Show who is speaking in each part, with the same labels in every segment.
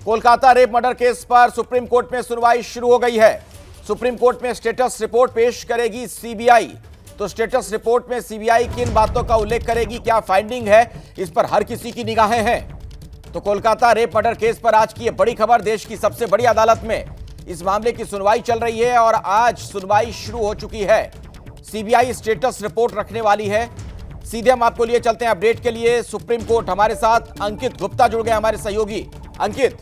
Speaker 1: Kolkata rape murder case पर supreme court में सुनवाई शुरू हो गई है। सुप्रीम कोर्ट में स्टेटस रिपोर्ट पेश करेगी सीबीआई। तो स्टेटस रिपोर्ट में सीबीआई किन बातों का उल्लेख करेगी, क्या फाइंडिंग है, इस पर हर किसी की निगाहें हैं। तो कोलकाता रेप मर्डर केस पर आज की ये बड़ी खबर, देश की सबसे बड़ी अदालत में इस मामले की सुनवाई चल रही है और आज सुनवाई शुरू हो चुकी है। सीबीआई स्टेटस रिपोर्ट रखने वाली है। सीधे हम आपको लिए चलते हैं अपडेट के लिए सुप्रीम कोर्ट। हमारे साथ अंकित गुप्ता जुड़ गए, हमारे सहयोगी। अंकित।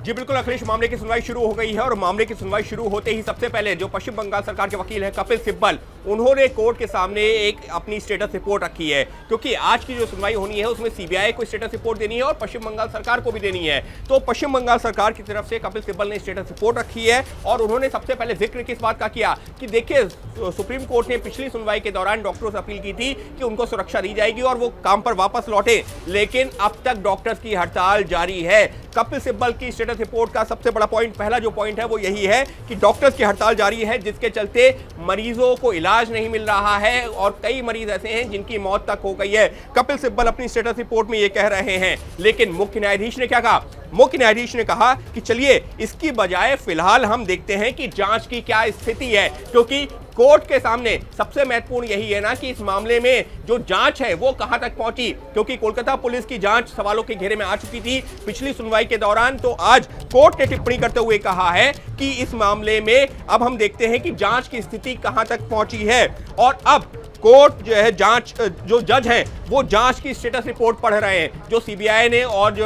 Speaker 2: जी बिल्कुल अखिलेश, मामले की सुनवाई शुरू हो गई है और मामले की सुनवाई शुरू होते ही सबसे पहले जो पश्चिम बंगाल सरकार के वकील हैं कपिल सिब्बल, उन्होंने कोर्ट के सामने एक अपनी स्टेटस रिपोर्ट रखी है, क्योंकि आज की जो सुनवाई होनी है उसमें सीबीआई को स्टेटस रिपोर्ट देनी है और पश्चिम बंगाल सरकार को भी देनी है। तो पश्चिम बंगाल सरकार की तरफ से कपिल सिब्बल ने स्टेटस रिपोर्ट रखी है और उन्होंने सबसे पहले जिक्र किस बात का किया कि देखिए, सुप्रीम कोर्ट ने पिछली सुनवाई के दौरान डॉक्टरों से अपील की थी कि उनको सुरक्षा दी जाएगी और वो काम पर वापस लौटे, लेकिन अब तक डॉक्टर्स की हड़ताल जारी है। कपिल सिब्बल की स्टेटस रिपोर्ट का सबसे बड़ा पॉइंट, पहला जो पॉइंट है वो यही है कि डॉक्टर्स की हड़ताल जारी है, जिसके चलते मरीजों को इलाज नहीं मिल रहा है और कई मरीज ऐसे हैं जिनकी मौत तक हो गई है। कपिल सिब्बल अपनी स्टेटस रिपोर्ट में ये कह रहे हैं, लेकिन मुख्य न्यायाधीश ने क्या कहा? मुख्य न्यायाधीश ने कहा कि चलिए इसकी बजाय फिलहाल हम देखते हैं कि जांच की क्या स्थिति है, क्योंकि कोर्ट के सामने सबसे महत्वपूर्ण यही है ना कि इस मामले में जो जांच है वो कहां तक पहुंची, क्योंकि कोलकाता पुलिस की जांच सवालों के घेरे में आ चुकी थी पिछली सुनवाई के दौरान। तो आज कोर्ट ने टिप्पणी करते हुए कहा है कि इस मामले में अब हम देखते हैं कि जांच की स्थिति कहां तक पहुंची है और अब कोर्ट जो है जांच, जो जज हैं वो जांच की स्टेटस रिपोर्ट पढ़ रहे हैं। जो सीबीआई ने और जो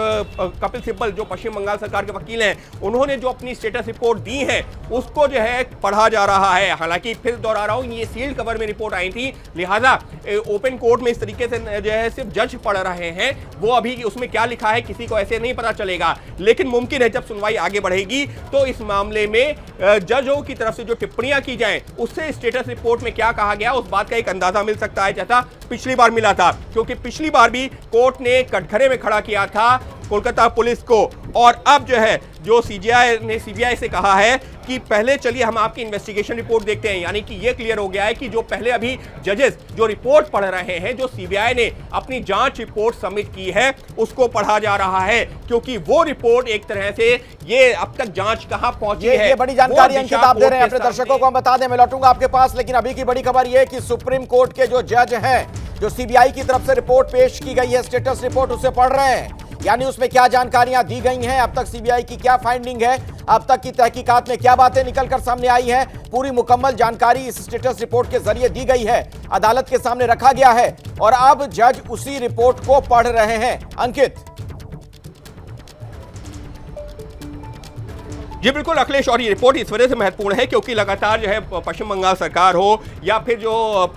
Speaker 2: कपिल सिब्बल जो पश्चिम बंगाल सरकार के वकील हैं, उन्होंने जो अपनी स्टेटस रिपोर्ट दी है उसको जो है पढ़ा जा रहा है। हालांकि फिर दोहरा रहा हूं, ये सील्ड कवर में रिपोर्ट आई थी, लिहाजा ओपन कोर्ट में इस तरीके से जो है सिर्फ जज पढ़ रहे हैं, वो अभी उसमें क्या लिखा है किसी को ऐसे नहीं पता चलेगा। लेकिन मुमकिन है जब सुनवाई आगे बढ़ेगी तो इस मामले में जजों की तरफ से जो टिप्पणियां की जाएं उससे स्टेटस रिपोर्ट में क्या कहा गया उस बात का एक अंदाजा मिल सकता है, जैसा पिछली बार मिला था, क्योंकि पिछली बार भी कोर्ट ने कटघरे में खड़ा किया था कोलकाता पुलिस को। और अब जो है जो सीबीआई से कहा है कि पहले चलिए हम आपकी इन्वेस्टिगेशन रिपोर्ट देखते हैं, यानी कि ये क्लियर हो गया है कि जो पहले अभी जजेस जो रिपोर्ट पढ़ रहे हैं, जो सीबीआई ने अपनी जांच रिपोर्ट सबमिट की है उसको पढ़ा जा रहा है, क्योंकि वो रिपोर्ट एक तरह से ये अब तक जांच कहां पहुंची है।
Speaker 1: ये बड़ी जानकारी अंकित आप दे रहे हैं अपने दर्शकों को, हम बता दें, मैं लौटूंगा आपके पास। लेकिन अभी की बड़ी खबर यह है कि सुप्रीम कोर्ट के जो जज हैं, जो सीबीआई की तरफ से रिपोर्ट पेश की गई है, स्टेटस रिपोर्ट, उसे पढ़ रहे हैं, यानी उसमें क्या जानकारियां दी गई हैं, अब तक सीबीआई की क्या फाइंडिंग है, अब तक की तहकीकात में क्या बातें निकलकर सामने आई हैं, पूरी मुकम्मल जानकारी इस स्टेटस रिपोर्ट के जरिए दी गई है, अदालत के सामने रखा गया है और अब जज उसी रिपोर्ट को पढ़ रहे हैं। अंकित।
Speaker 2: जी बिल्कुल अखिलेश, और ये रिपोर्ट इस वजह से महत्वपूर्ण है क्योंकि लगातार जो है पश्चिम बंगाल सरकार हो या फिर जो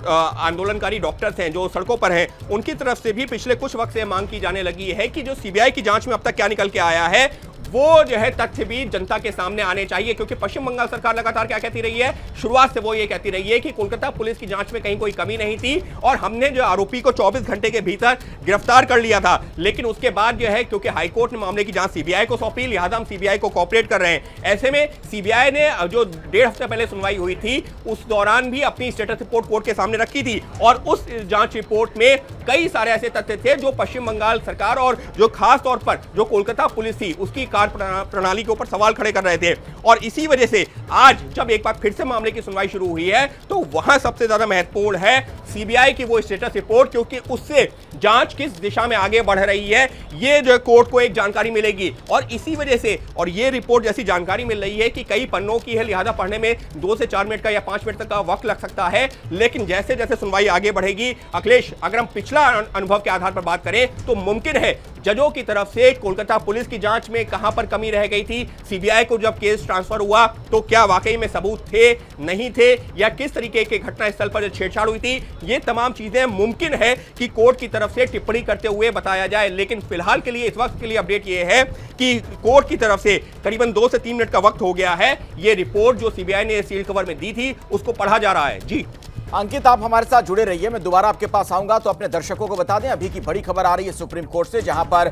Speaker 2: आंदोलनकारी डॉक्टर्स हैं जो सड़कों पर हैं, उनकी तरफ से भी पिछले कुछ वक्त से मांग की जाने लगी है कि जो सीबीआई की जांच में अब तक क्या निकल के आया है वो जो है तथ्य भी जनता के सामने आने चाहिए। क्योंकि पश्चिम बंगाल सरकार लगातार क्या कहती रही है, शुरुआत से वो ये कहती रही है कि कोलकाता पुलिस की जांच में कहीं कोई कमी नहीं थी और हमने जो आरोपी को 24 घंटे के भीतर गिरफ्तार कर लिया था। लेकिन उसके बाद जो है क्योंकि हाईकोर्ट ने मामले की जांच सीबीआई को सौंपी, लिहाजा हम सीबीआई को कोऑपरेट कर रहे हैं। ऐसे में सीबीआई ने जो 1.5 हफ्ते पहले सुनवाई हुई थी उस दौरान भी अपनी स्टेटस रिपोर्ट कोर्ट के सामने रखी थी और उस जांच रिपोर्ट में कई सारे ऐसे तथ्य थे जो पश्चिम बंगाल सरकार और जो खास तौर पर जो कोलकाता पुलिस थी उसकी कार्य प्रणाली के ऊपर सवाल खड़े कर रहे थे। और इसी वजह से आज जब एक बार फिर से मामले की सुनवाई शुरू हुई है तो वहां सबसे ज्यादा महत्वपूर्ण है सीबीआई की वो स्टेटस रिपोर्ट, क्योंकि उससे जांच किस दिशा में आगे बढ़ रही है ये जो कोर्ट को एक जानकारी मिलेगी। और इसी वजह से, और ये रिपोर्ट जैसी जानकारी मिल रही है कि कई पन्नों की है, लिहाजा पढ़ने में 2 से 4 मिनट का या 5 मिनट तक का वक्त लग सकता है। लेकिन जैसे जैसे सुनवाई आगे बढ़ेगी अखिलेश, अगर हम पिछला अनुभव के आधार पर बात करें तो मुमकिन है जजों की तरफ से कोलकाता पुलिस की जांच में कहां पर कमी रह गई थी, सीबीआई को जब केस ट्रांसफर हुआ तो क्या वाकई में सबूत थे, नहीं थे, या किस तरीके के घटनास्थल पर छेड़छाड़ हुई थी, ये तमाम चीजें मुमकिन है कि कोर्ट की तरफ से टिप्पणी करते हुए बताया जाए। लेकिन फिलहाल के लिए, इस वक्त के लिए अपडेट ये है कि कोर्ट की तरफ से करीबन 2 से 3 मिनट का वक्त हो गया है। ये रिपोर्ट जो सीबीआई ने सील कवर में दी थी उसको पढ़ा जा रहा है। जी
Speaker 1: अंकित, आप हमारे साथ जुड़े रहिए, मैं दोबारा आपके पास आऊंगा। तो अपने दर्शकों को बता दें, अभी की बड़ी खबर आ रही है सुप्रीम कोर्ट से, जहां पर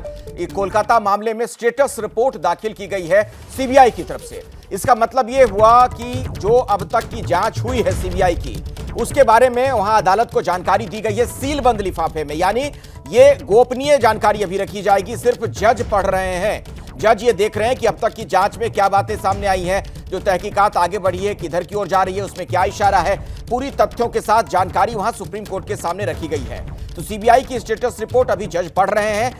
Speaker 1: कोलकाता मामले में स्टेटस रिपोर्ट दाखिल की गई है सीबीआई की तरफ से। इसका मतलब यह हुआ कि जो अब तक की जांच हुई है सीबीआई की, उसके बारे में वहां अदालत को जानकारी दी गई है सीलबंद लिफाफे में, यानी ये गोपनीय जानकारी अभी रखी जाएगी, सिर्फ जज पढ़ रहे हैं। जज ये देख रहे हैं कि अब तक की जांच में क्या बातें सामने आई हैं, जो तहकीकात आगे बढ़ी है, किधर की ओर जा रही है, उसमें क्या इशारा है। पूरी तथ्यों के साथ जानकारी वहां सुप्रीम कोर्ट के सामने रखी गई है। तो सीबीआई की स्टेटस रिपोर्ट अभी जज पढ़ रहे हैं